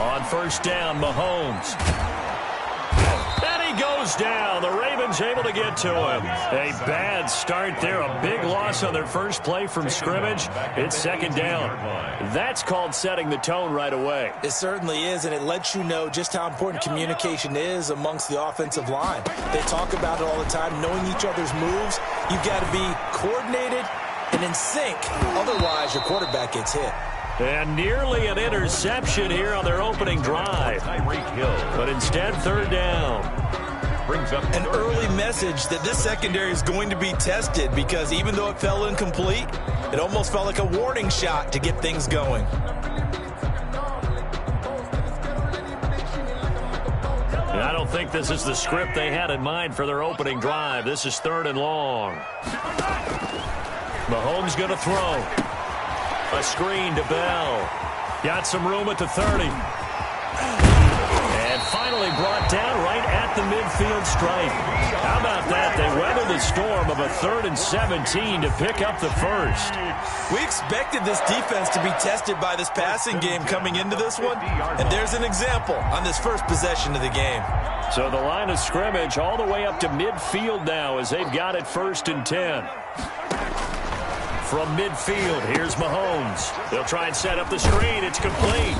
On first down, Mahomes. And he goes down. The Ravens able to get to him. A bad start there. A big loss on their first play from scrimmage. It's second down. That's called setting the tone right away. It certainly is, and it lets you know just how important communication is amongst the offensive line. They talk about it all the time, knowing each other's moves. You've got to be coordinated and in sync. Otherwise, your quarterback gets hit. And nearly an interception here on their opening drive. But instead, third down. Brings up an early message that this secondary is going to be tested, because even though it fell incomplete, it almost felt like a warning shot to get things going. And I don't think this is the script they had in mind for their opening drive. This is third and long. Mahomes going to throw. A screen to Bell. Got some room at the 30. And finally brought down right at the midfield stripe. How about that? They weathered the storm of a 3rd and 17 to pick up the first. We expected this defense to be tested by this passing game coming into this one. And there's an example on this first possession of the game. So the line of scrimmage all the way up to midfield now as they've got it 1st and 10. From midfield, here's Mahomes. They'll try and set up the screen. It's complete.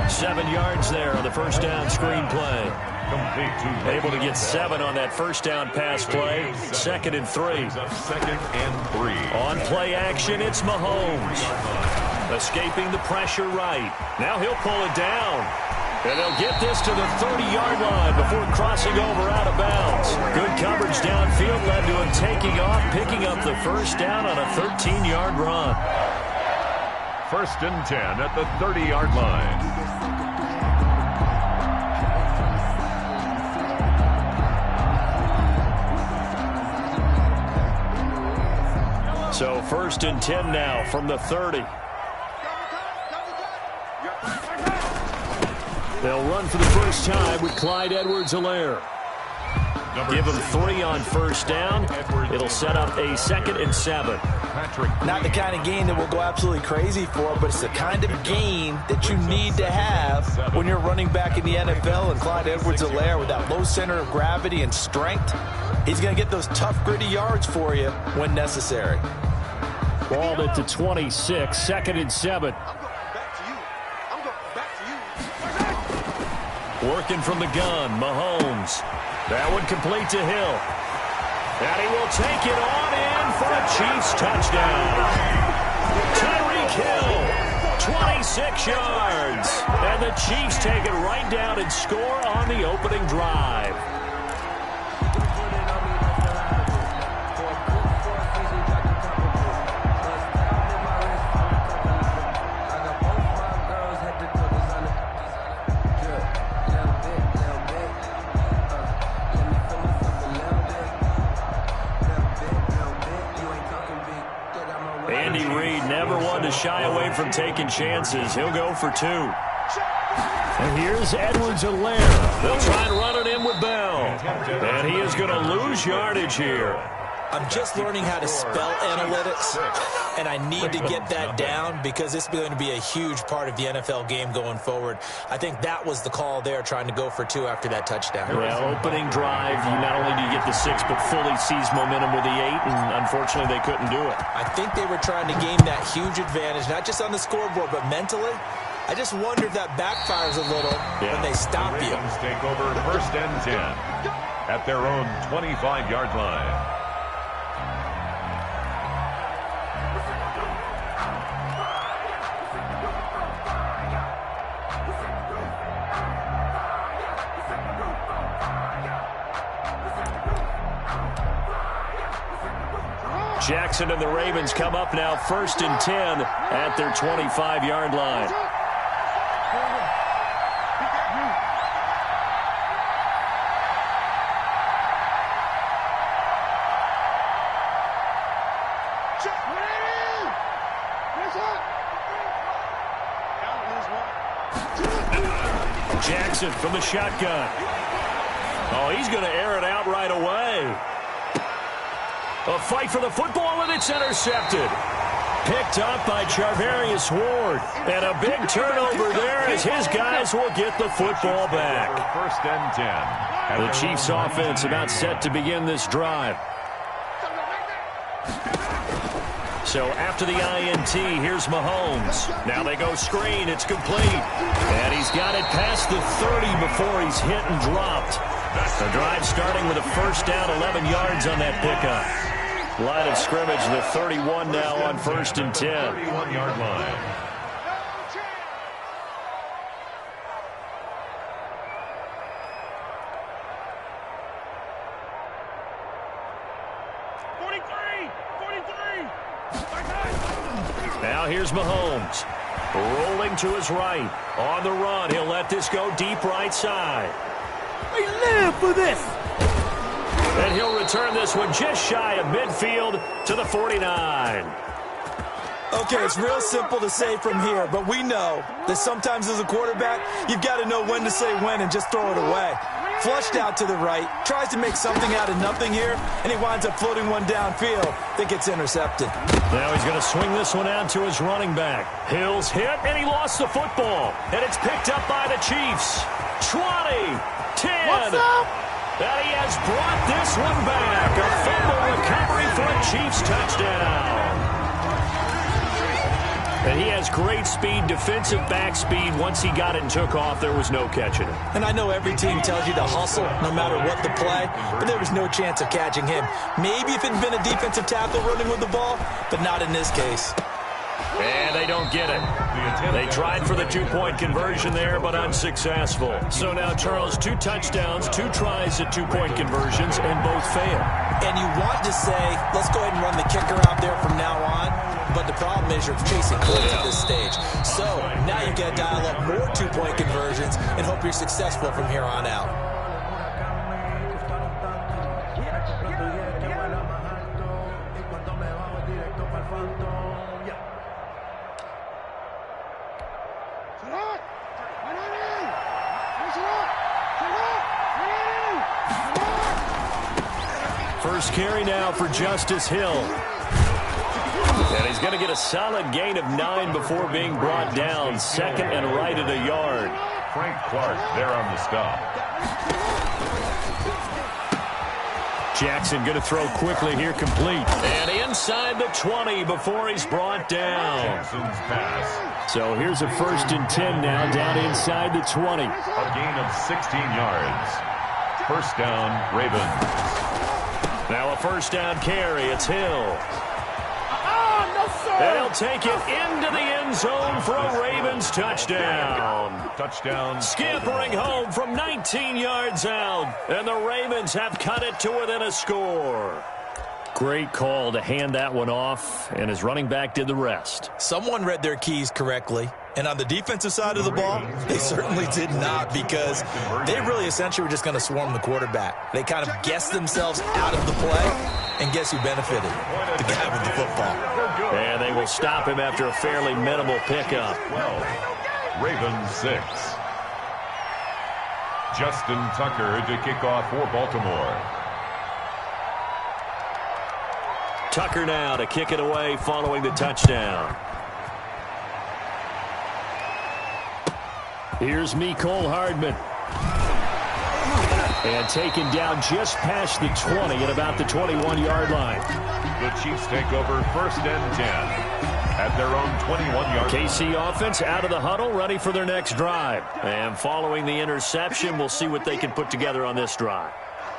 7 yards there on the first down screen play. Able to get 7 on that first down pass play. 2nd and 3. On play action, it's Mahomes. Escaping the pressure right. Now he'll pull it down. And they'll get this to the 30-yard line before crossing over out of bounds. Good coverage downfield led to him taking off, picking up the first down on a 13-yard run. 1st and 10 at the 30-yard line. So 1st and 10 now from the 30. They'll run for the first time with Clyde Edwards-Helaire. Give him 3 on first down. It'll set up a 2nd and 7. Not the kind of game that we'll go absolutely crazy for, but it's the kind of game that you need to have when you're running back in the NFL. And Clyde Edwards-Helaire, with that low center of gravity and strength, he's going to get those tough, gritty yards for you when necessary. Balled it to 26, 2nd and 7. Working from the gun, Mahomes. That one complete to Hill. And he will take it on in for a Chiefs touchdown. Tyreek Hill, 26 yards. And the Chiefs take it right down and score on the opening drive. Shy away from taking chances. He'll go for 2. And here's Edwards-Helaire. They'll try and run it in with Bell. And he is going to lose yardage here. I'm just learning how to spell analytics, and I need to get that down because it's going to be a huge part of the NFL game going forward. I think that was the call there, trying to go for 2 after that touchdown. Well, opening drive, you not only do you get the 6, but fully seize momentum with the 8, and unfortunately they couldn't do it. I think they were trying to gain that huge advantage, not just on the scoreboard, but mentally. I just wonder if that backfires a little when they stop you. Take over 1st and 10 at their own 25-yard line. Jackson and the Ravens come up now 1st and 10 at their 25-yard line. Jackson from the shotgun. Oh, he's going to air it out right away. A fight for the football, and it's intercepted. picked up by Charvarius Ward. And a big turnover there as his guys will get the football back. First and 10. The Chiefs offense about set to begin this drive. So after the INT, here's Mahomes. Now they go screen. It's complete. And he's got it past the 30 before he's hit and dropped. The drive starting with a first down, 11 yards on that pickup. Line of scrimmage, the 31 now on first and 10. 31-yard line. Now here's Mahomes. Rolling to his right. On the run, he'll let this go deep right side. We live for this. And he'll return this one just shy of midfield to the 49. Okay, it's real simple to say from here, but we know that sometimes as a quarterback, you've got to know when to say when and just throw it away. Flushed out to the right, tries to make something out of nothing here, and he winds up floating one downfield that gets intercepted. Now he's going to swing this one out to his running back. Hill's hit, and he lost the football. And it's picked up by the Chiefs. 20, 10. What's up? And he has brought this one back. A fumble recovery for a Chiefs touchdown. And he has great speed, defensive back speed. Once he got it and took off, there was no catching it. And I know every team tells you to hustle no matter what the play, but there was no chance of catching him. Maybe if it had been a defensive tackle running with the ball, but not in this case. And they don't get it. They tried for the two-point conversion there, but unsuccessful. So now, Charles, 2 touchdowns, 2 tries at two-point conversions, and both fail. And you want to say, let's go ahead and run the kicker out there from now on, but the problem is you're chasing points at this stage. So now you've got to dial up more two-point conversions and hope you're successful from here on out. First carry now for Justice Hill. And he's going to get a solid gain of 9 before being brought down. Second and right at a yard. Frank Clark there on the stop. Jackson going to throw quickly here, complete. And inside the 20 before he's brought down. Jackson's pass. So here's a first and 10 now, down inside the 20. A gain of 16 yards. First down, Ravens. Now a first down carry. It's Hill. No, sir. And he'll take it into the end zone for a Ravens touchdown. Touchdown. Scampering home from 19 yards out. And the Ravens have cut it to within a score. Great call to hand that one off, and his running back did the rest. Someone read their keys correctly. And on the defensive side of the ball, they certainly did not, because they really essentially were just going to swarm the quarterback. They kind of guessed themselves out of the play, and guess who benefited? The guy with the football. And they will stop him after a fairly minimal pickup. 12. Ravens 6. Justin Tucker to kick off for Baltimore. Tucker now to kick it away following the touchdown. Here's Mecole Hardman. And taken down just past the 20 at about the 21-yard line. The Chiefs take over first and 10 at their own 21-yard line. KC offense out of the huddle, ready for their next drive. And following the interception, we'll see what they can put together on this drive.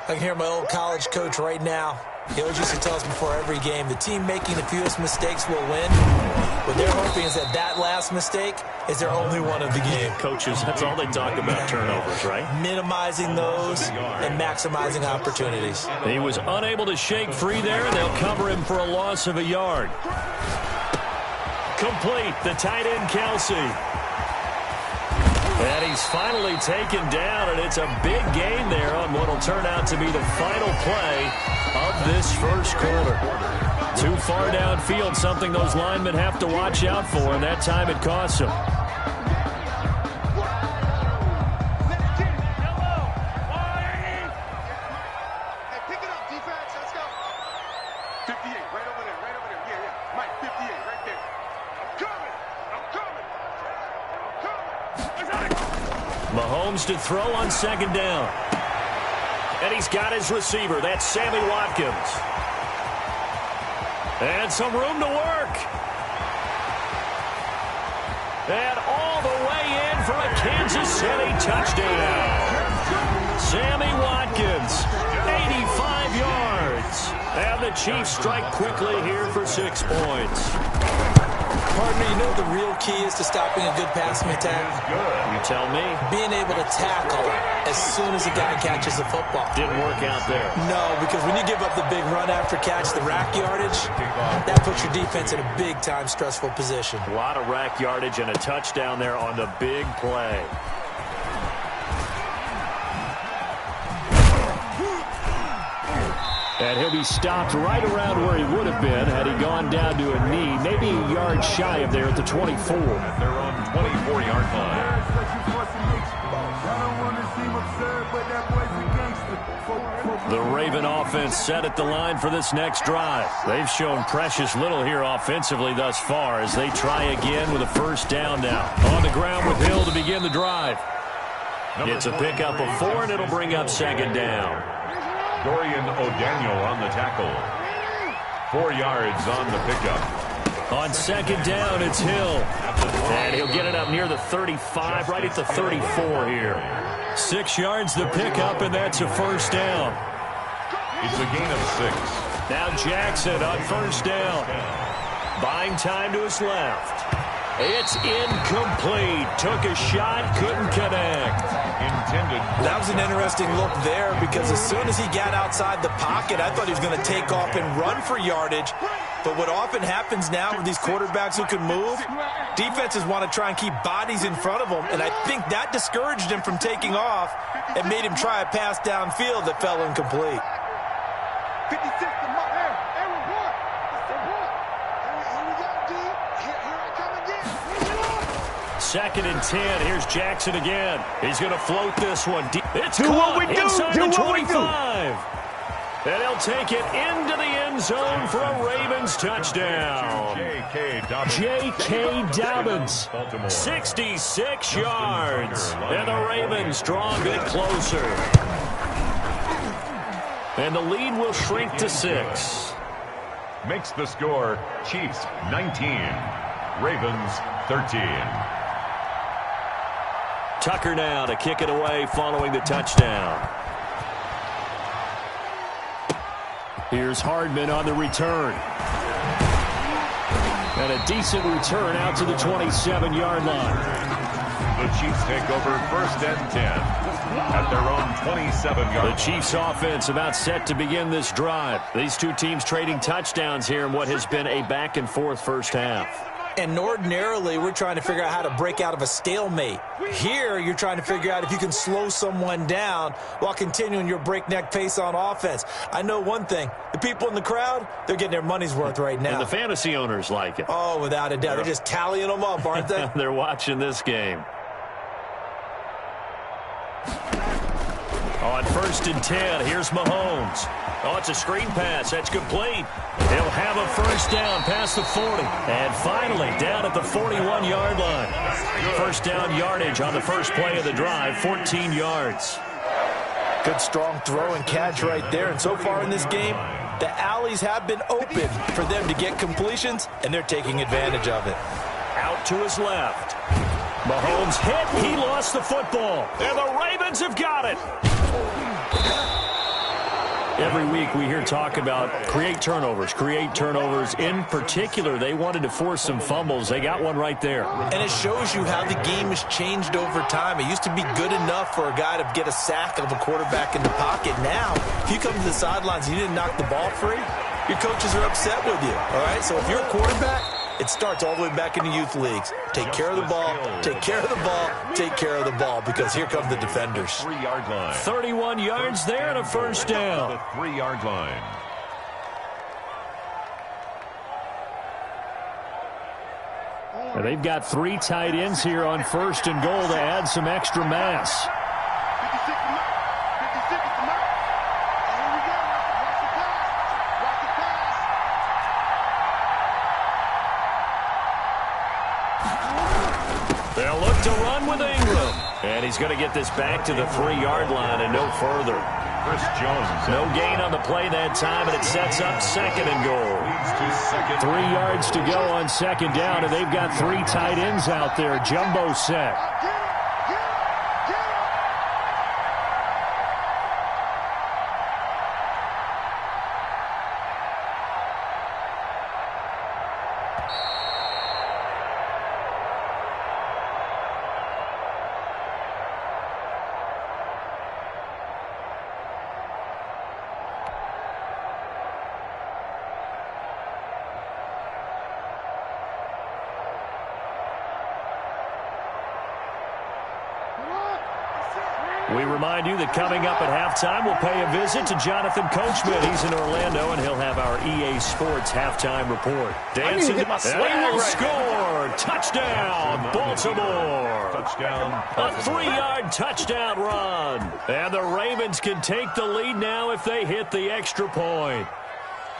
I can hear my old college coach right now. He always used to tell us before every game, the team making the fewest mistakes will win. What they're hoping is that last mistake is their only one of the game. Coaches, that's all they talk about, turnovers, right? Minimizing those and maximizing opportunities. He was unable to shake free there, and they'll cover him for a loss of a yard. Complete, the tight end, Kelsey. And he's finally taken down, and it's a big gain there on what will turn out to be the final play of this first quarter. Too far downfield, something those linemen have to watch out for, and that time it costs them. Pick it up, defense. Let's go. 58, right over there. Yeah. Mike, 58, right there. Mahomes to throw on second down. And he's got his receiver. That's Sammy Watkins. And some room to work. And all the way in for a Kansas City touchdown. Sammy Watkins, 85 yards. And the Chiefs strike quickly here for 6 points. Partner, you know the real key is to stopping a good passing attack? You tell me. Being able to tackle as soon as a guy catches the football. Didn't work out there. No, because when you give up the big run after catch, the rack yardage, that puts your defense in a big-time stressful position. A lot of rack yardage and a touchdown there on the big play. And he'll be stopped right around where he would have been had he gone down to a knee, maybe a yard shy of there at the 24. At their own 24-yard line. The Raven offense set at the line for this next drive. They've shown precious little here offensively thus far as they try again with a first down now. On the ground with Hill to begin the drive. It's a pickup of 4, and it'll bring up second down. Dorian O'Daniel on the tackle. 4 yards on the pickup. On second down, it's Hill. And he'll get it up near the 35, right at the 34 here. 6 yards the pickup, and that's a first down. It's a gain of 6. Now Jackson on first down. Buying time to his left. It's incomplete. Took a shot, couldn't connect. Intended. That was an interesting look there because as soon as he got outside the pocket, I thought he was going to take off and run for yardage. But what often happens now with these quarterbacks who can move, defenses want to try and keep bodies in front of them, and I think that discouraged him from taking off and made him try a pass downfield that fell incomplete. 56 to Mark. Hey, report. Second and 10. Here's Jackson again. He's going to float this one. It's Do caught what we do. inside Do the what we do. 25. And he'll take it into the end zone for a Ravens touchdown. J.K. Dobbins, 66 yards. And the Ravens draw a bit closer. And the lead will shrink to 6. Makes the score Chiefs 19, Ravens 13. Tucker now to kick it away following the touchdown. Here's Hardman on the return. And a decent return out to the 27-yard line. The Chiefs take over first and 10 at their own 27-yard line. The Chiefs offense about set to begin this drive. These two teams trading touchdowns here in what has been a back-and-forth first half. And ordinarily, we're trying to figure out how to break out of a stalemate. Here, you're trying to figure out if you can slow someone down while continuing your breakneck pace on offense. I know one thing. The people in the crowd, they're getting their money's worth right now. And the fantasy owners like it. Oh, without a doubt. They're just tallying them up, aren't they? They're watching this game. On first and 10, here's Mahomes. Oh, it's a screen pass. That's complete. He'll have a first down past the 40. And finally, down at the 41-yard line. First down yardage on the first play of the drive, 14 yards. Good strong throw and catch right there. And so far in this game, the alleys have been open for them to get completions, and they're taking advantage of it. Out to his left. Mahomes hit. He lost the football. And the Ravens have got it. Every week we hear talk about create turnovers. In particular, they wanted to force some fumbles. They got one right there. And it shows you how the game has changed over time. It used to be good enough for a guy to get a sack of a quarterback in the pocket. Now, if you come to the sidelines and you didn't knock the ball free, your coaches are upset with you. All right? So if you're a quarterback, it starts all the way back in the youth leagues. Take care of the ball, take care of the ball, take care of the ball, because here come the defenders. 3-yard line. 31 yards there and a first down. The 3-yard line. And they've got 3 tight ends here on first and goal to add some extra mass. 56 to Mark. 56 to Mark. And here we go. Watch the pass. Watch the pass. They'll look to run with Ingram. And he's going to get this back to the 3-yard line and no further. Chris Jones. No gain on the play that time, and it sets up 2nd and goal. 3 yards to go on 2nd down, and they've got 3 tight ends out there. Jumbo set. We remind you that coming up at halftime, we'll pay a visit to Jonathan Coachman. He's in Orlando, and he'll have our EA Sports halftime report. Dancing, and they will score. Touchdown, Baltimore. Touchdown. A 3-yard touchdown run. And the Ravens can take the lead now if they hit the extra point.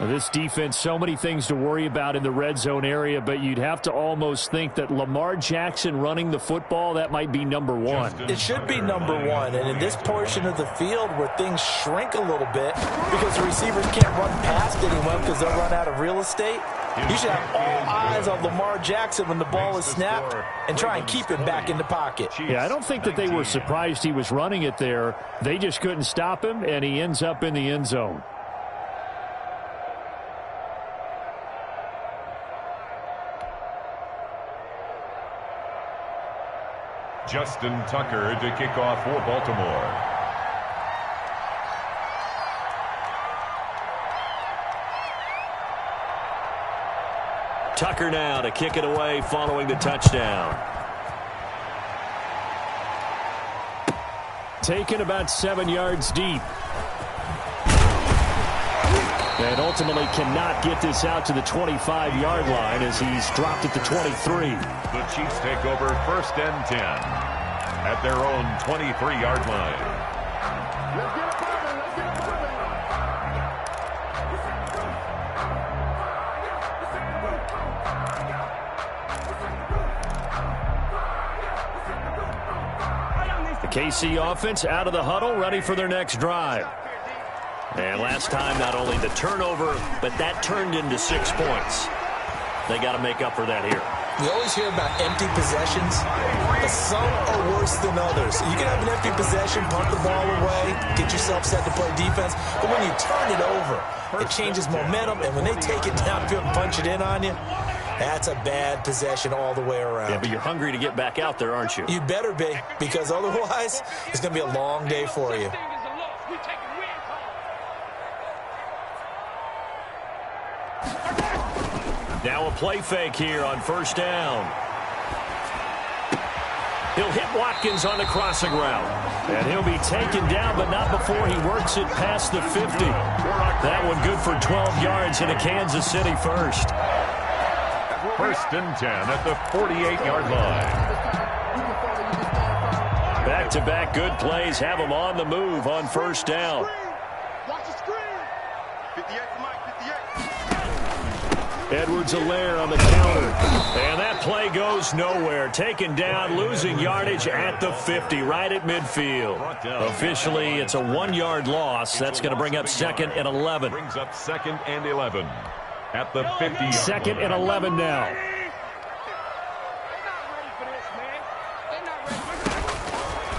This defense, so many things to worry about in the red zone area, but you'd have to almost think that Lamar Jackson running the football, that might be number 1. It should be number 1, and in this portion of the field where things shrink a little bit because the receivers can't run past anyone because they'll run out of real estate, you should have all eyes on Lamar Jackson when the ball is snapped and try and keep it back in the pocket. Yeah, I don't think that they were surprised he was running it there. They just couldn't stop him, and he ends up in the end zone. Justin Tucker to kick off for Baltimore. Tucker now to kick it away following the touchdown. Taken about 7 yards deep. And ultimately cannot get this out to the 25-yard line as he's dropped at the 23. The Chiefs take over 1st and 10 at their own 23-yard line. Let's get it moving. Let's get it moving. The KC offense out of the huddle, ready for their next drive. And last time, not only the turnover, but that turned into 6 points. They got to make up for that here. We always hear about empty possessions, but some are worse than others. You can have an empty possession, punt the ball away, get yourself set to play defense, but when you turn it over, it changes momentum, and when they take it downfield and punch it in on you, that's a bad possession all the way around. Yeah, but you're hungry to get back out there, aren't you? You better be, because otherwise, it's going to be a long day for you. Now a play fake here on 1st down. He'll hit Watkins on the crossing route. And he'll be taken down, but not before he works it past the 50. That one good for 12 yards in a Kansas City first. 1st and 10 at the 48-yard line. Back-to-back good plays have him on the move on 1st down. Watch the screen. 58 for Mike, 58. Edwards-Helaire on the counter. And that play goes nowhere. Taken down, losing yardage at the 50, right at midfield. Officially, it's a 1-yard loss. That's going to bring up 2nd and 11. Brings up 2nd and 11 at the 50-yard 2nd and 11 now.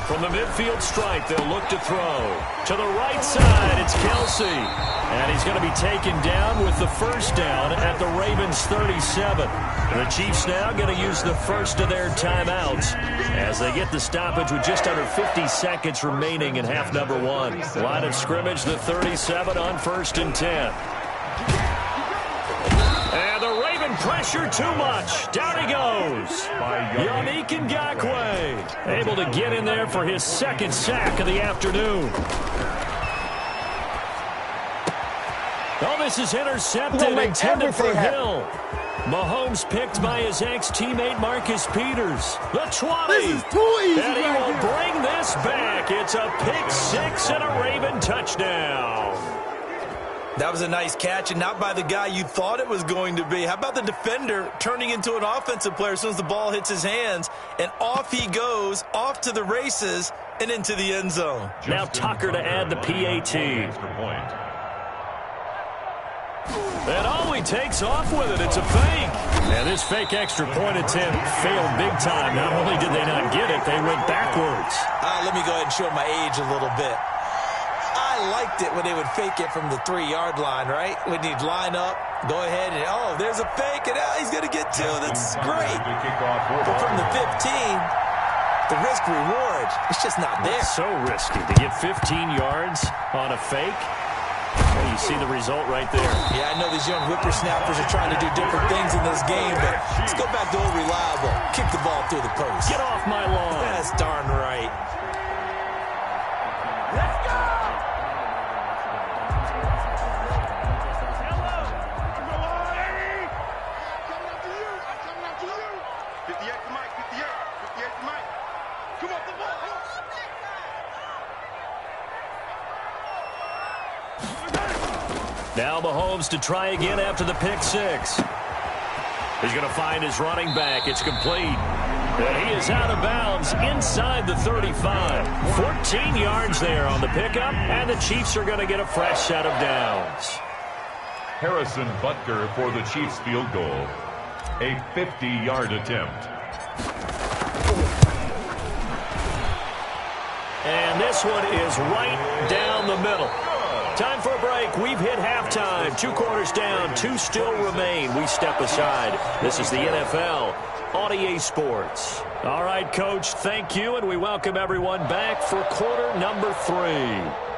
From the midfield stripe, they'll look to throw. To the right side, it's Kelsey. And he's going to be taken down with the 1st down at the Ravens 37. The Chiefs now going to use the first of their timeouts as they get the stoppage with just under 50 seconds remaining in half number 1. Line of scrimmage, the 37 on 1st and 10. And the Raven pressure too much. Down he goes. Yannick Ngakoue able to get in there for his 2nd sack of the afternoon. Oh, this is intercepted, intended for Hill. Mahomes picked by his ex-teammate Marcus Peters. The 20. This is too easy. And he right will here. bring this back. It's a pick 6 and a Raven touchdown. That was a nice catch, and not by the guy you thought it was going to be. How about the defender turning into an offensive player as soon as the ball hits his hands, and off he goes, off to the races, and into the end zone. Now Tucker to add the PAT. And he takes off with it. It's a fake. And this fake extra point attempt failed big time. Not only did they not get it, they went backwards. Let me go ahead and show my age a little bit. I liked it when they would fake it from the 3-yard line, right? When you'd line up, go ahead, and, oh, there's a fake, and he's going to get 2. That's great. But from the 15, the risk-reward, it's just not there. It's so risky to get 15 yards on a fake. Well, you see the result right there. Yeah, I know these young whippersnappers are trying to do different things in this game, but let's go back to old reliable. Kick the ball through the post. Get off my lawn. That's darn right. Let's go! Now Mahomes to try again after the pick 6. He's going to find his running back. It's complete. And he is out of bounds inside the 35. 14 yards there on the pickup, and the Chiefs are going to get a fresh set of downs. Harrison Butker for the Chiefs field goal. A 50-yard attempt. And this one is right down the middle. Time for a break. We've hit halftime. 2 quarters down. 2 still remain. We step aside. This is the NFL on EA Sports. All right, Coach, thank you, and we welcome everyone back for quarter number 3.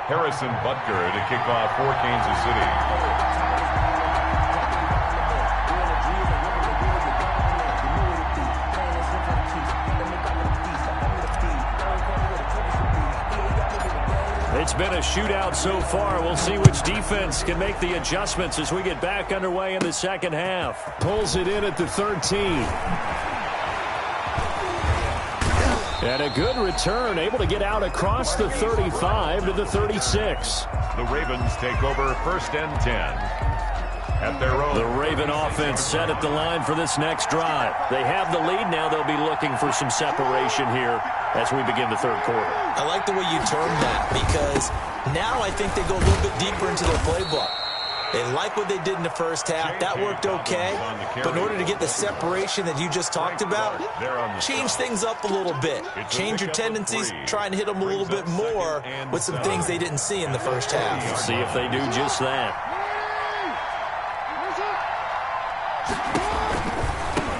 Harrison Butker to kick off for Kansas City. It's been a shootout so far. We'll see which defense can make the adjustments as we get back underway in the second half. Pulls it in at the 13. And a good return, able to get out across the 35 to the 36. The Ravens take over 1st and 10. At their own. The Raven offense set at the line for this next drive. They have the lead. Now they'll be looking for some separation here as we begin the third quarter. I like the way you termed that, because now I think they go a little bit deeper into their playbook. They like what they did in the first half. That worked okay. But in order to get the separation that you just talked about, change things up a little bit. Change your tendencies, try and hit them a little bit more with some things they didn't see in the first half. We'll see if they do just that.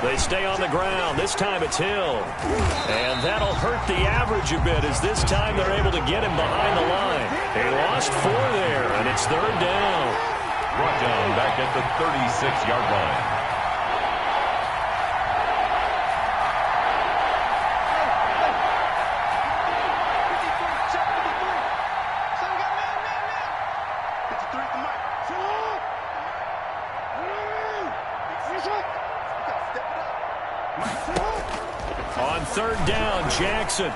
They stay on the ground. This time it's Hill. And that'll hurt the average a bit as this time they're able to get him behind the line. They lost 4 there, and it's 3rd down. Brought down back at the 36-yard line. On 3rd down, Jackson.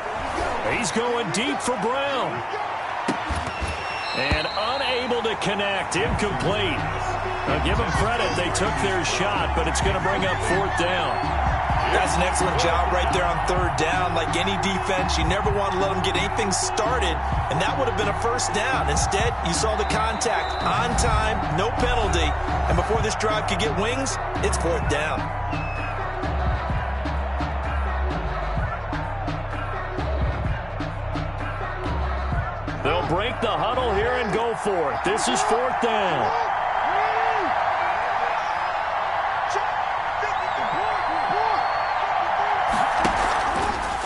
He's going deep for Brown. And unable to connect. Incomplete. Now give them credit. They took their shot, but it's going to bring up 4th down. That's an excellent job right there on 3rd down. Like any defense, you never want to let them get anything started, and that would have been a 1st down. Instead, you saw the contact on time, no penalty, and before this drive could get wings, it's 4th down. They'll break the huddle here and go for it. This is 4th down.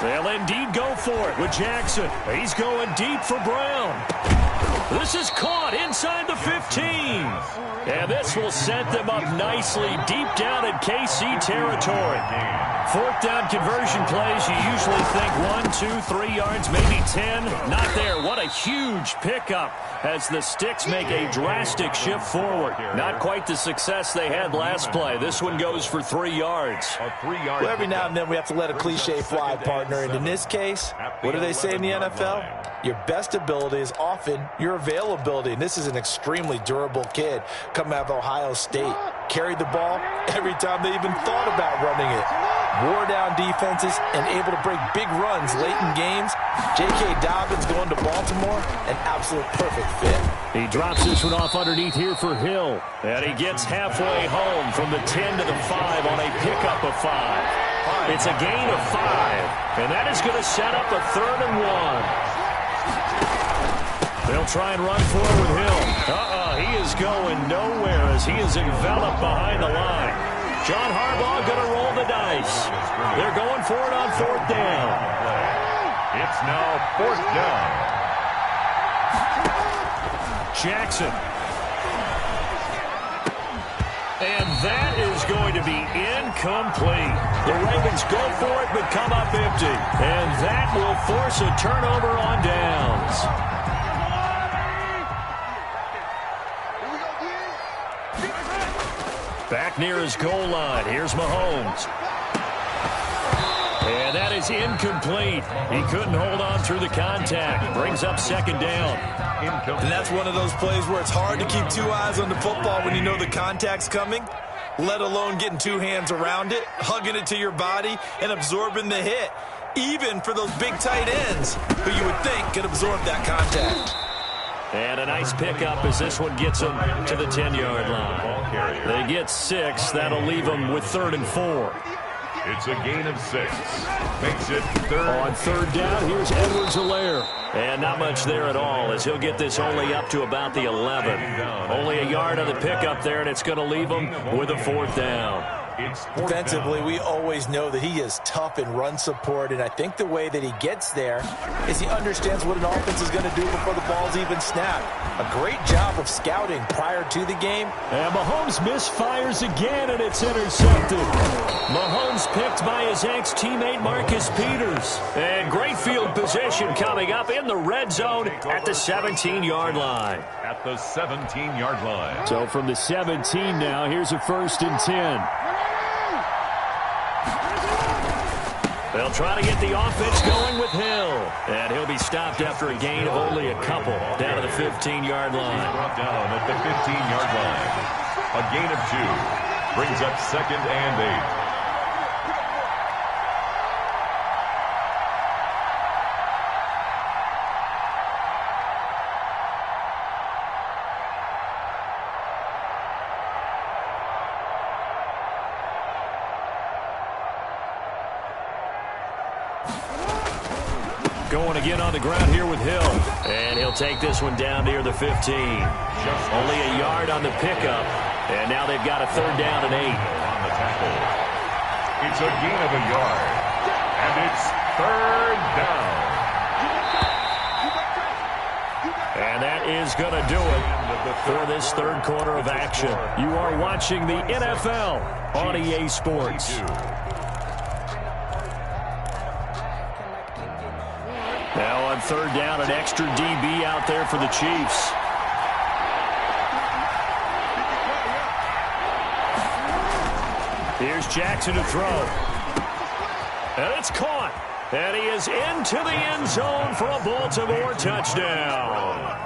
They'll indeed go for it with Jackson. He's going deep for Brown. This is caught inside the 15. And this will set them up nicely deep down in KC territory. Fourth down conversion plays, you usually think 1, 2, 3 yards, maybe 10. Not there. What a huge pickup as the Sticks make a drastic shift forward. Not quite the success they had last play. This one goes for 3 yards. Well, every now and then we have to let a cliche fly, partner. And in this case, what do they say in the NFL? Your best ability is often your availability. And this is an extremely durable kid coming out of Ohio State. Carried the ball every time they even thought about running it. Wore down defenses and able to break big runs late in games. J.K. Dobbins going to Baltimore, an absolute perfect fit. He drops this one off underneath here for Hill. And he gets halfway home from the 10 to the 5 on a pickup of 5. It's a gain of 5. And that is going to set up a 3rd and 1. They'll try and run forward with Hill. He is going nowhere as he is enveloped behind the line. John Harbaugh going to roll the dice. They're going for it on 4th down. It's now 4th down. Jackson. And that is going to be incomplete. The Ravens go for it but come up empty. And that will force a turnover on downs. Back near his goal line. Here's Mahomes. And that is incomplete. He couldn't hold on through the contact. Brings up 2nd down. And that's one of those plays where it's hard to keep 2 eyes on the football when you know the contact's coming, let alone getting 2 hands around it, hugging it to your body, and absorbing the hit, even for those big tight ends who you would think could absorb that contact. And a nice pickup as this one gets them to the 10-yard line. They get 6. That'll leave them with 3rd and 4. It's a gain of 6. Makes it 3rd. On 3rd down, here's Edwards-Helaire. And not much there at all as he'll get this only up to about the 11. Only a yard on the pickup there, and it's going to leave them with a 4th down. Defensively, we always know that he is tough in run support, and I think the way that he gets there is he understands what an offense is going to do before the ball's even snapped. A great job of scouting prior to the game. And Mahomes misfires again, and it's intercepted. Mahomes picked by his ex-teammate Marcus Peters. And great field position coming up in the red zone at the 17-yard line. At the 17-yard line. So from the 17 now, here's a 1st and 10. They'll try to get the offense going with Hill. And he'll be stopped after a gain of only a couple down to the 15-yard line. He's brought down at the 15-yard line. A gain of 2. Brings up 2nd and 8. Going again on the ground here with Hill. And he'll take this one down near the 15. Only a yard on the pickup. And now they've got a 3rd down and 8. On the tackle. It's a gain of a yard. And it's 3rd down. And that is going to do it for this 3rd quarter of action. You are watching the NFL on EA Sports. Now on 3rd down, an extra DB out there for the Chiefs. Here's Jackson to throw. And it's caught. And he is into the end zone for a Baltimore touchdown.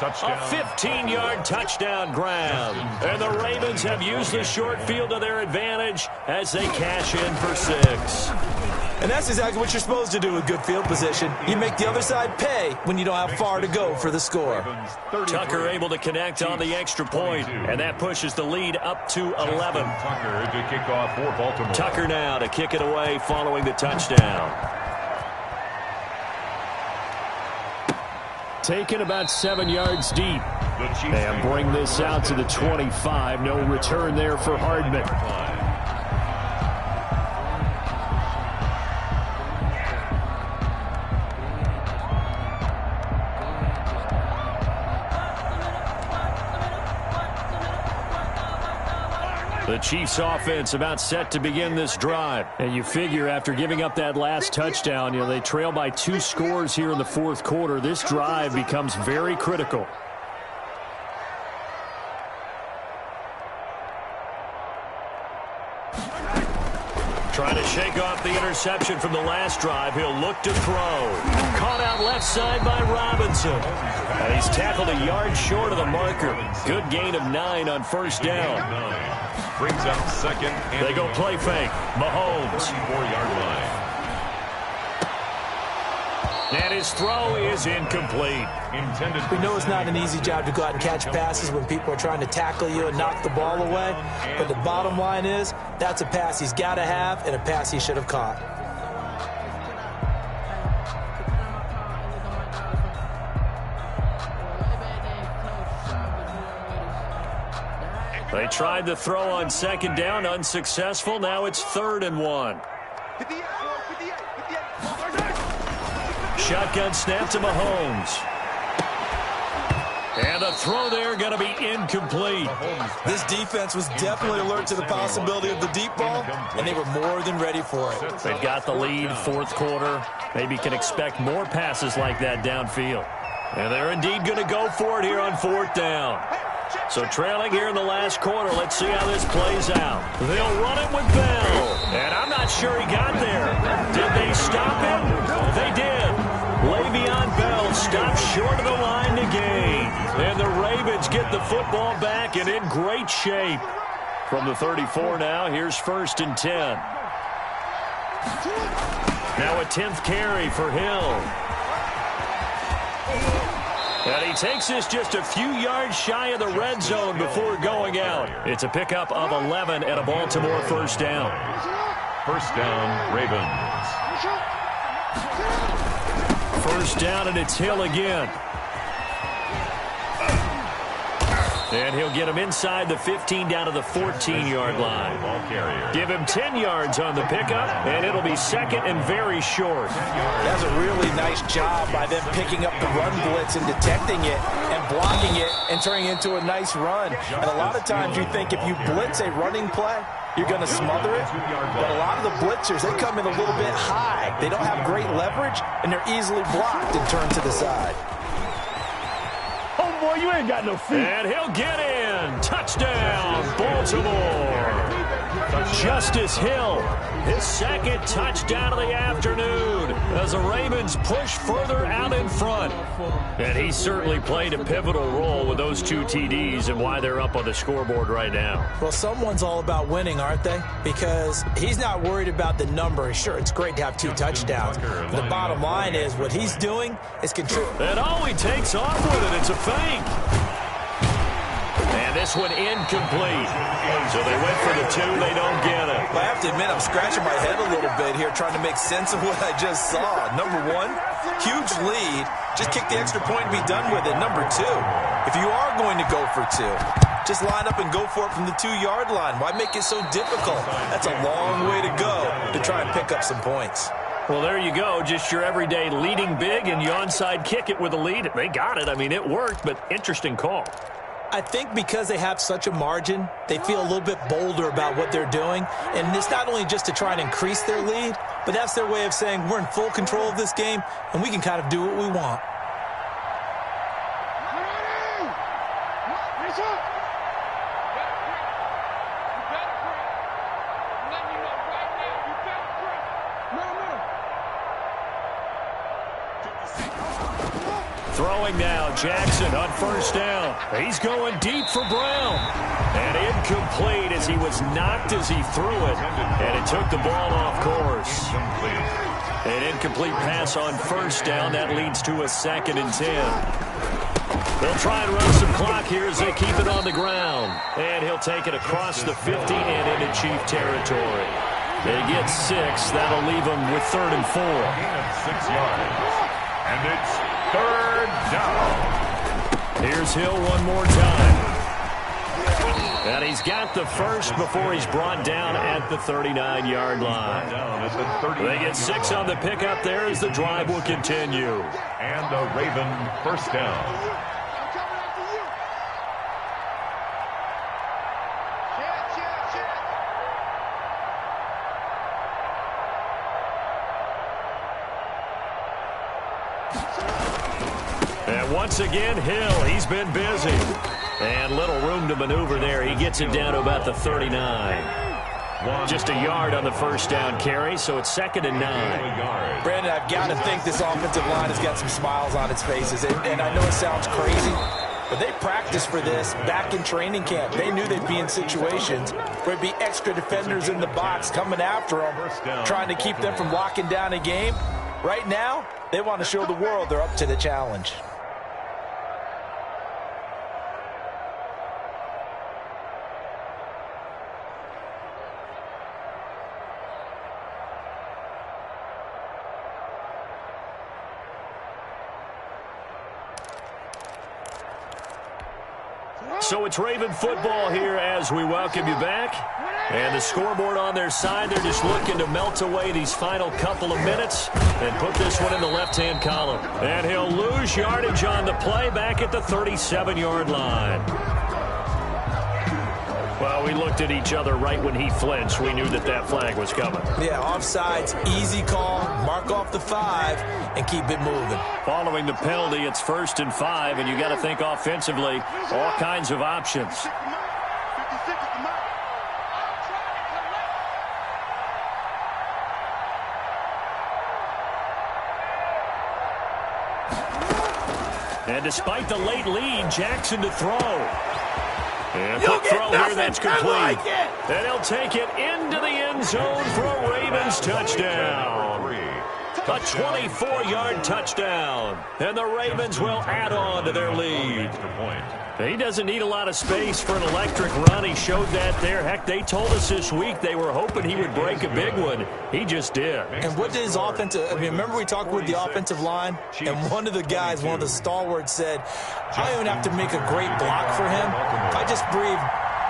A 15-yard touchdown grab. And the Ravens have used the short field to their advantage as they cash in for 6. And that's exactly what you're supposed to do with good field position. You make the other side pay when you don't have far to go for the score. Tucker able to connect on the extra point, and that pushes the lead up to 11. Tucker to kick off for Baltimore. Tucker now to kick it away following the touchdown. Taken about 7 yards deep. And bring this out to the 25. No return there for Hardman. The Chiefs offense about set to begin this drive. And you figure after giving up that last touchdown, they trail by 2 scores here in the fourth quarter. This drive becomes very critical. Trying to shake off the interception from the last drive. He'll look to throw. Caught out left side by Robinson. And he's tackled a yard short of the marker. Good gain of 9 on first down. Brings up second. They go play fake. Mahomes. 34-yard line. And his throw is incomplete. We know it's not an easy job to go out and catch passes when people are trying to tackle you and knock the ball away. But the bottom line is, that's a pass he's got to have and a pass he should have caught. They tried the throw on second down, unsuccessful. Now it's 3rd and 1. Shotgun snap to Mahomes. And the throw there going to be incomplete. This defense was definitely alert to the possibility of the deep ball, and they were more than ready for it. They've got the lead, fourth quarter. Maybe can expect more passes like that downfield. And they're indeed going to go for it here on 4th down. So trailing here in the last quarter, let's see how this plays out. They'll run it with Bell. And I'm not sure he got there. Did they stop him? They did. Le'Veon Bell stopped short of the line to gain. And the Ravens get the football back and in great shape. From the 34 now, here's 1st and 10. Now a 10th carry for Hill. And he takes this just a few yards shy of the red zone before going out. It's a pickup of 11 and a Baltimore first down. First down, Ravens. First down, and it's Hill again. And he'll get him inside the 15 down to the 14-yard line. Give him 10 yards on the pickup, and it'll be second and very short. That's a really nice job by them picking up the run blitz and detecting it and blocking it and turning it into a nice run. And a lot of times you think if you blitz a running play, you're going to smother it. But a lot of the blitzers, they come in a little bit high. They don't have great leverage, and they're easily blocked and turned to the side. Boy, you ain't got no feet. And he'll get in. Touchdown, Baltimore. Justice Hill, his second touchdown of the afternoon as the Ravens push further out in front. And he certainly played a pivotal role with those 2 TDs and why they're up on the scoreboard right now. Well, someone's all about winning, aren't they? Because he's not worried about the number. Sure, it's great to have 2 touchdowns. But the bottom line is what he's doing is control. And he takes off with it. It's a fake. And this one incomplete. So they went for the 2. They don't get it. I have to admit, I'm scratching my head a little bit here trying to make sense of what I just saw. Number 1, huge lead. Just kick the extra point and be done with it. Number 2, if you are going to go for 2, just line up and go for it from the 2-yard line. Why make it so difficult? That's a long way to go to try and pick up some points. Well, there you go. Just your everyday leading big, and you onside kick it with a lead. They got it. I mean, it worked, but interesting call. I think because they have such a margin, they feel a little bit bolder about what they're doing. And it's not only just to try and increase their lead, but that's their way of saying we're in full control of this game, and we can kind of do what we want. Throwing now, Jackson on first down. He's going deep for Brown. And incomplete as he was knocked as he threw it. And it took the ball off course. An incomplete pass on first down. That leads to a 2nd and 10. They'll try and run some clock here as they keep it on the ground. And he'll take it across the 50 and into Chief territory. They get 6. That'll leave them with 3rd and 4. 6 yards. And it's 3rd down. Here's Hill one more time. And he's got the first before he's brought down at the 39-yard line. They get 6 on the pickup there as the drive will continue. And a Raven first down. Once again, Hill, he's been busy. And little room to maneuver there. He gets it down to about the 39. Just a yard on the first down carry, so it's 2nd and 9. Brandon, I've got to think this offensive line has got some smiles on its faces. And I know it sounds crazy, but they practiced for this back in training camp. They knew they'd be in situations where there'd be extra defenders in the box coming after them, trying to keep them from locking down a game. Right now, they want to show the world they're up to the challenge. So it's Raven football here as we welcome you back. And the scoreboard on their side, they're just looking to melt away these final couple of minutes and put this one in the left-hand column. And he'll lose yardage on the play back at the 37-yard line. Well, we looked at each other right when he flinched. We knew that that flag was coming. Yeah, offsides, easy call, mark off the 5, and keep it moving. Following the penalty, it's 1st and 5, and you got to think offensively, all kinds of options. And despite the late lead, Jackson to throw. And quick throw here, that's complete. And he'll take it into the end zone for a Ravens touchdown. A 24-yard touchdown. And the Ravens will add on to their lead. He doesn't need a lot of space for an electric run. He showed that there. Heck, they told us this week they were hoping he would break a big one. He just did. And what did his offensive, I mean, remember we talked with the offensive line? And one of the guys, one of the stalwarts said, I don't even have to make a great block for him. I just breathe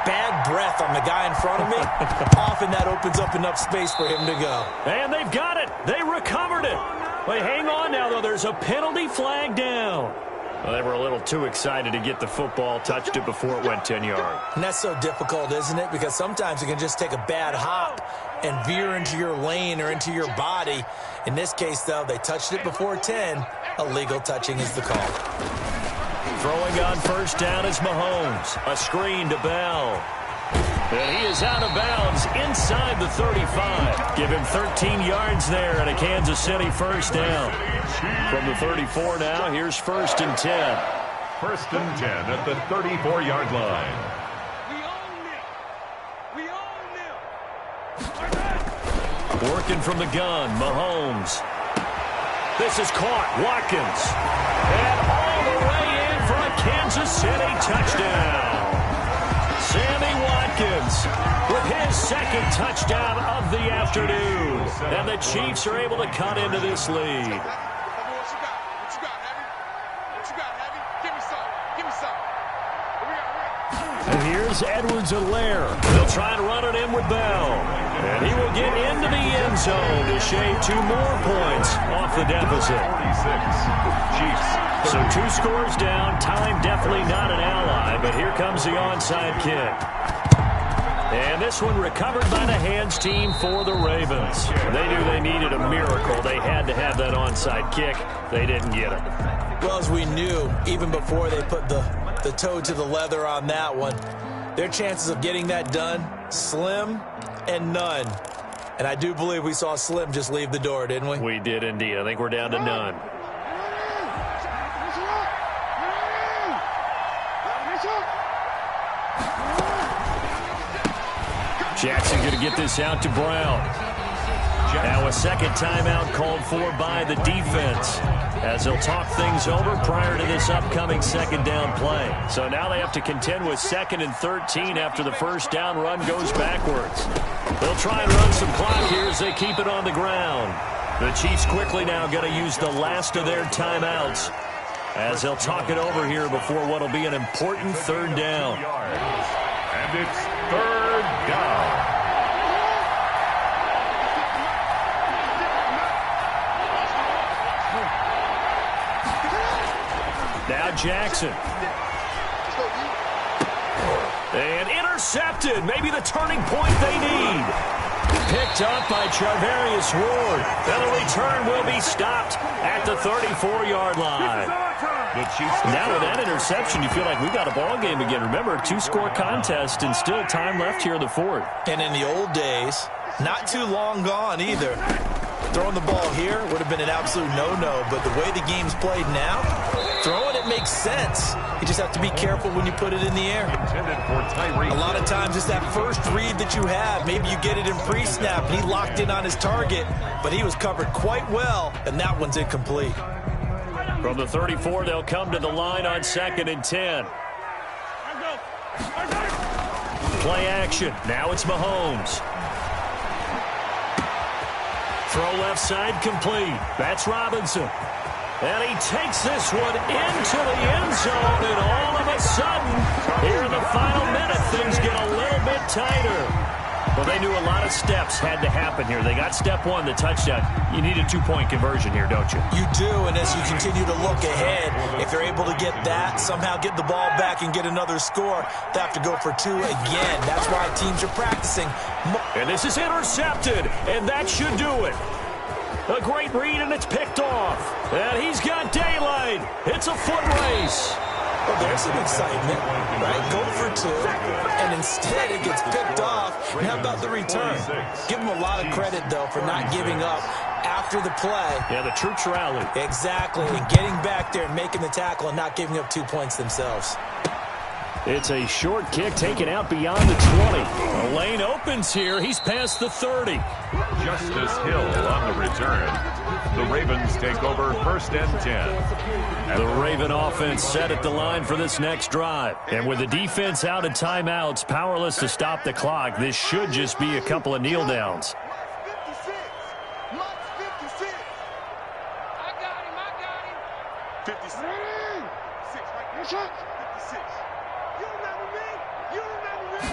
bad breath on the guy in front of me. Often that opens up enough space for him to go. And they've got it. They recovered it. Wait, hang on now, though. There's a penalty flag down. Well, they were a little too excited to get the football, touched it before it went 10 yards. And that's so difficult, isn't it? Because sometimes you can just take a bad hop and veer into your lane or into your body. In this case, though, they touched it before 10. Illegal touching is the call. Throwing on first down is Mahomes. A screen to Bell. And he is out of bounds inside the 35. Give him 13 yards there and a Kansas City first down. From the 34 now, here's 1st and 10. 1st and 10 at the 34-yard line. Working from the gun, Mahomes. This is caught, Watkins. And all the way in for a Kansas City touchdown. Sammy Watkins with his 2nd touchdown of the afternoon. And the Chiefs are able to cut into this lead. And here's Edwards-Helaire. They'll try and run it in with Bell. And he will get into the end zone to shave 2 more points off the deficit. 46. Chiefs. So 2 scores down. Time definitely not an ally, but here comes the onside kick. And this one recovered by the hands team for the Ravens. They knew they needed a miracle. They had to have that onside kick. They didn't get it. Well, as we knew, even before they put the toe to the leather on that one, their chances of getting that done, slim and none. And I do believe we saw Slim just leave the door, didn't we? We did indeed. I think we're down to none. Jackson going to get this out to Brown. Now a 2nd timeout called for by the defense as they'll talk things over prior to this upcoming 2nd down play. So now they have to contend with 2nd and 13 after the first down run goes backwards. They'll try and run some clock here as they keep it on the ground. The Chiefs quickly now going to use the last of their timeouts as they'll talk it over here before what will be an important 3rd down. And it's 3rd down. Now Jackson. And intercepted. Maybe the turning point they need. Picked Picked up by Charvarius Ward. And the return will be stopped at the 34-yard line. Now with that interception, you feel like we got a ball game again. Remember, 2-score contest and still time left here in the fourth. And in the old days, not too long gone either, throwing the ball here would have been an absolute no-no. But the way the game's played now, throwing it makes sense. You just have to be careful when you put it in the air. A lot of times it's that first read that you have. Maybe you get it in pre-snap and he locked in on his target, but he was covered quite well, and that one's incomplete. From the 34, they'll come to the line on 2nd and 10. Play action. Now it's Mahomes. Throw left side complete. That's Robinson. And he takes this one into the end zone, and all of a sudden, here in the final minute, things get a little bit tighter. Well, they knew a lot of steps had to happen here. They got step one, the touchdown. You need a 2-point conversion here, don't you? You do, and as you continue to look ahead, if they're able to get that, somehow get the ball back and get another score, they have to go for 2 again. That's why teams are practicing. And this is intercepted, and that should do it. A great read, and it's picked off. And he's got daylight. It's a foot race. Well, there's some excitement, right? Go for 2, and instead it gets picked off. And how about the return? Give them a lot of credit, though, for not giving up after the play. Yeah, the troops rallied. Exactly, and getting back there and making the tackle and not giving up 2 points themselves. It's a short kick taken out beyond the 20. The lane opens here. He's past the 30. Justice Hill on the return. The Ravens take over 1st and 10. The Raven offense set at the line for this next drive. And with the defense out of timeouts, powerless to stop the clock, this should just be a couple of kneel downs. I got him. 56. 56. You remember me? You remember me?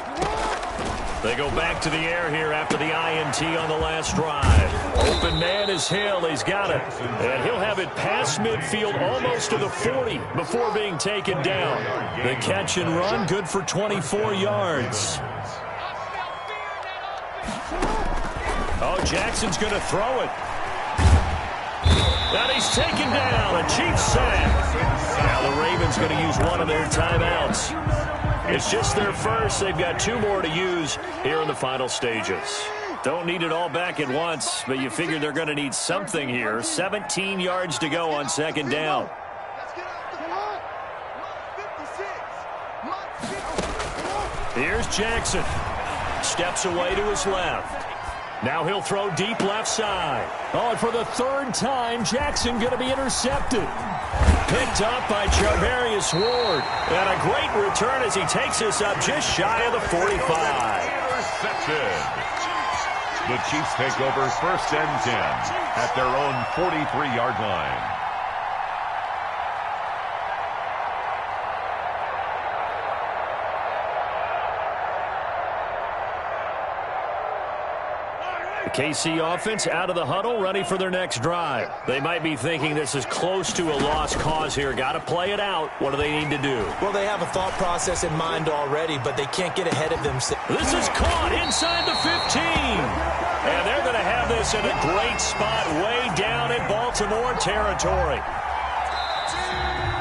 They go back to the air here after the INT on the last drive. Open man is Hill. He's got it. And he'll have it past midfield almost to the 40 before being taken down. The catch and run good for 24 yards. Oh, Jackson's going to throw it. And he's taken down. A Chiefs sack. Now the Ravens going to use one of their timeouts. It's just their first. They've got 2 more to use here in the final stages. Don't need it all back at once, but you figure they're going to need something here. 17 yards to go on 2nd down. Here's Jackson. Steps away to his left. Now he'll throw deep left side. Oh, and for the 3rd time, Jackson going to be intercepted. Picked up by Charvarius Ward. And a great return as he takes this up just shy of the 45. Intercepted. The Chiefs take over 1st and 10 at their own 43-yard line. The KC offense out of the huddle, ready for their next drive. They might be thinking this is close to a lost cause here. Got to play it out. What do they need to do? Well, they have a thought process in mind already, but they can't get ahead of themselves. This is caught inside the 15. And they're going to have this in a great spot way down in Baltimore territory.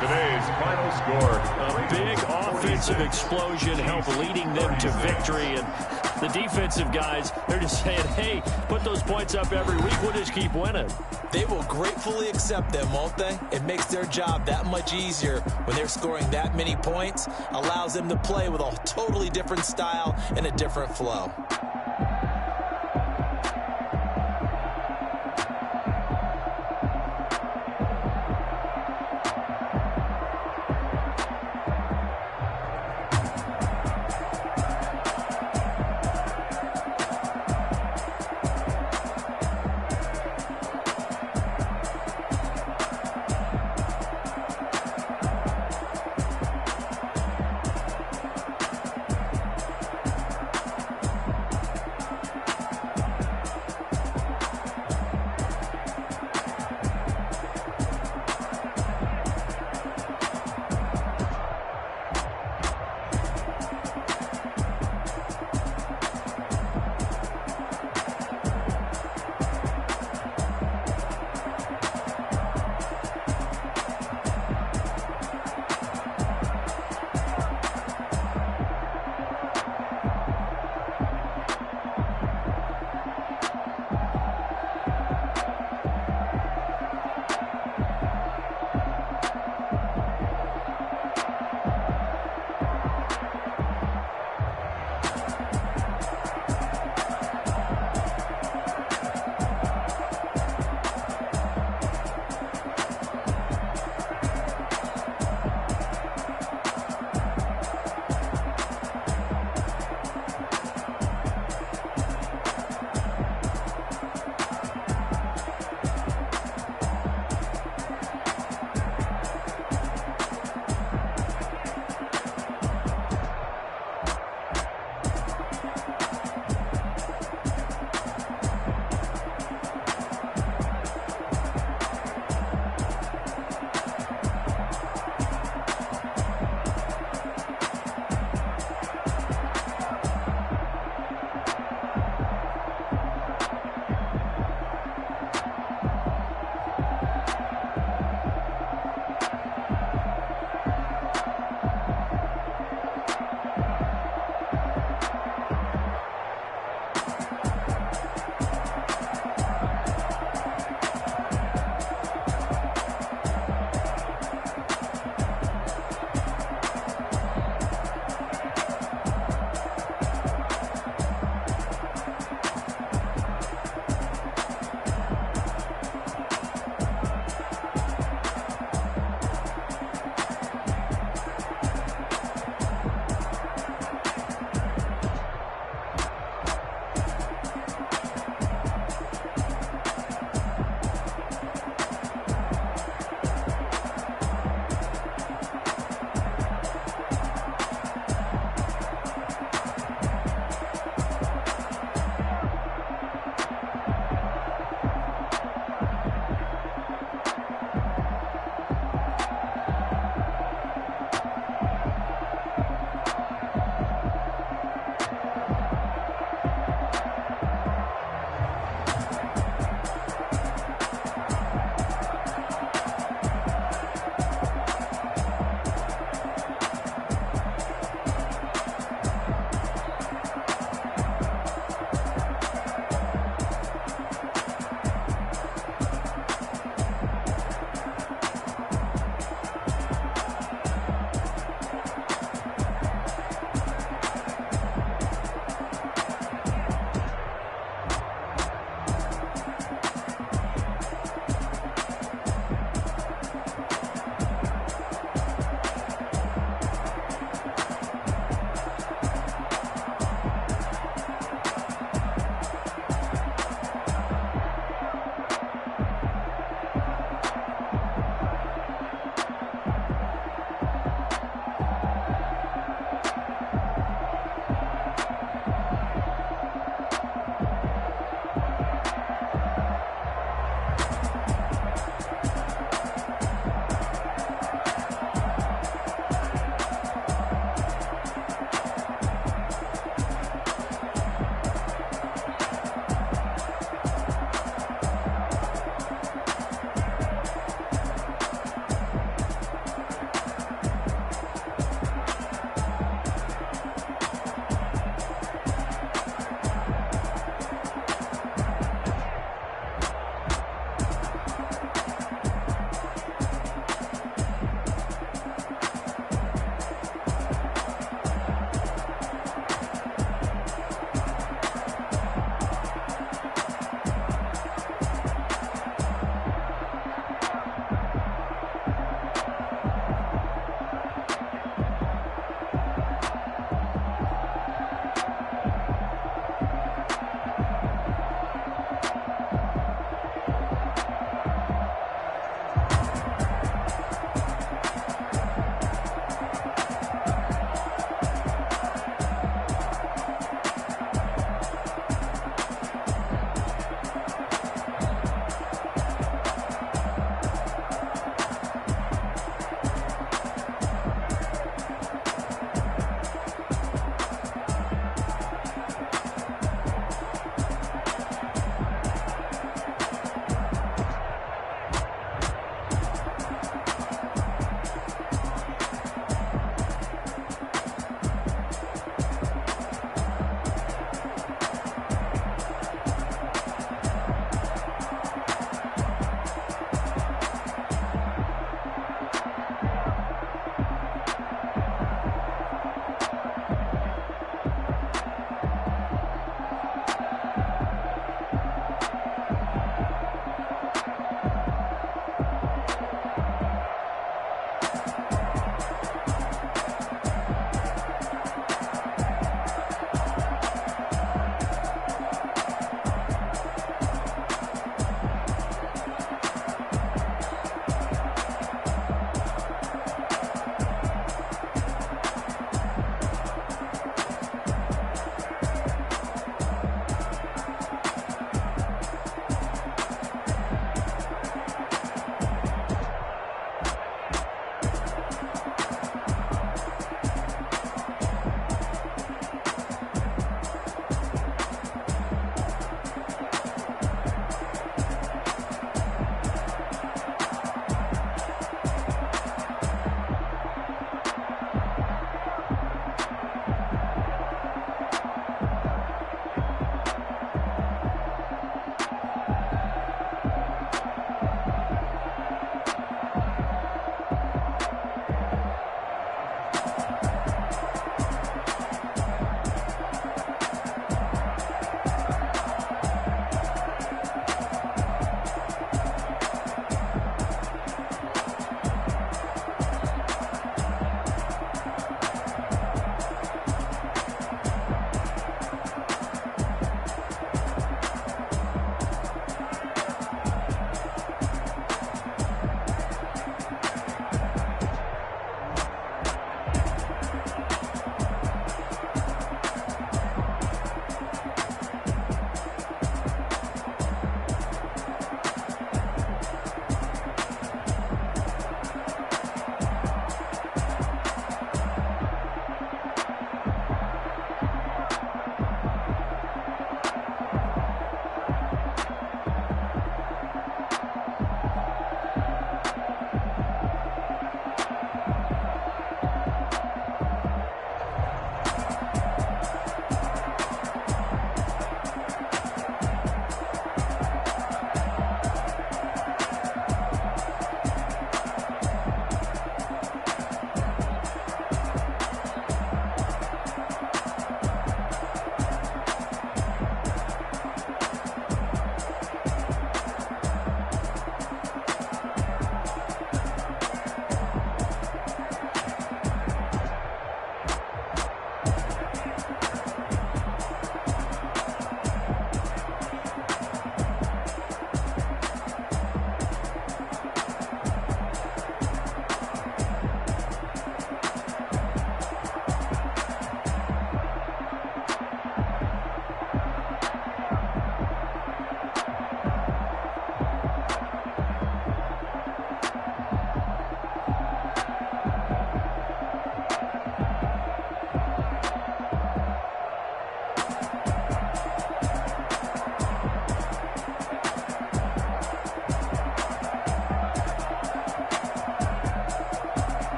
Today's final score. A big offensive explosion helped leading them to victory. And the defensive guys, they're just saying, hey, put those points up every week. We'll just keep winning. They will gratefully accept them, won't they? It makes their job that much easier when they're scoring that many points. Allows them to play with a totally different style and a different flow.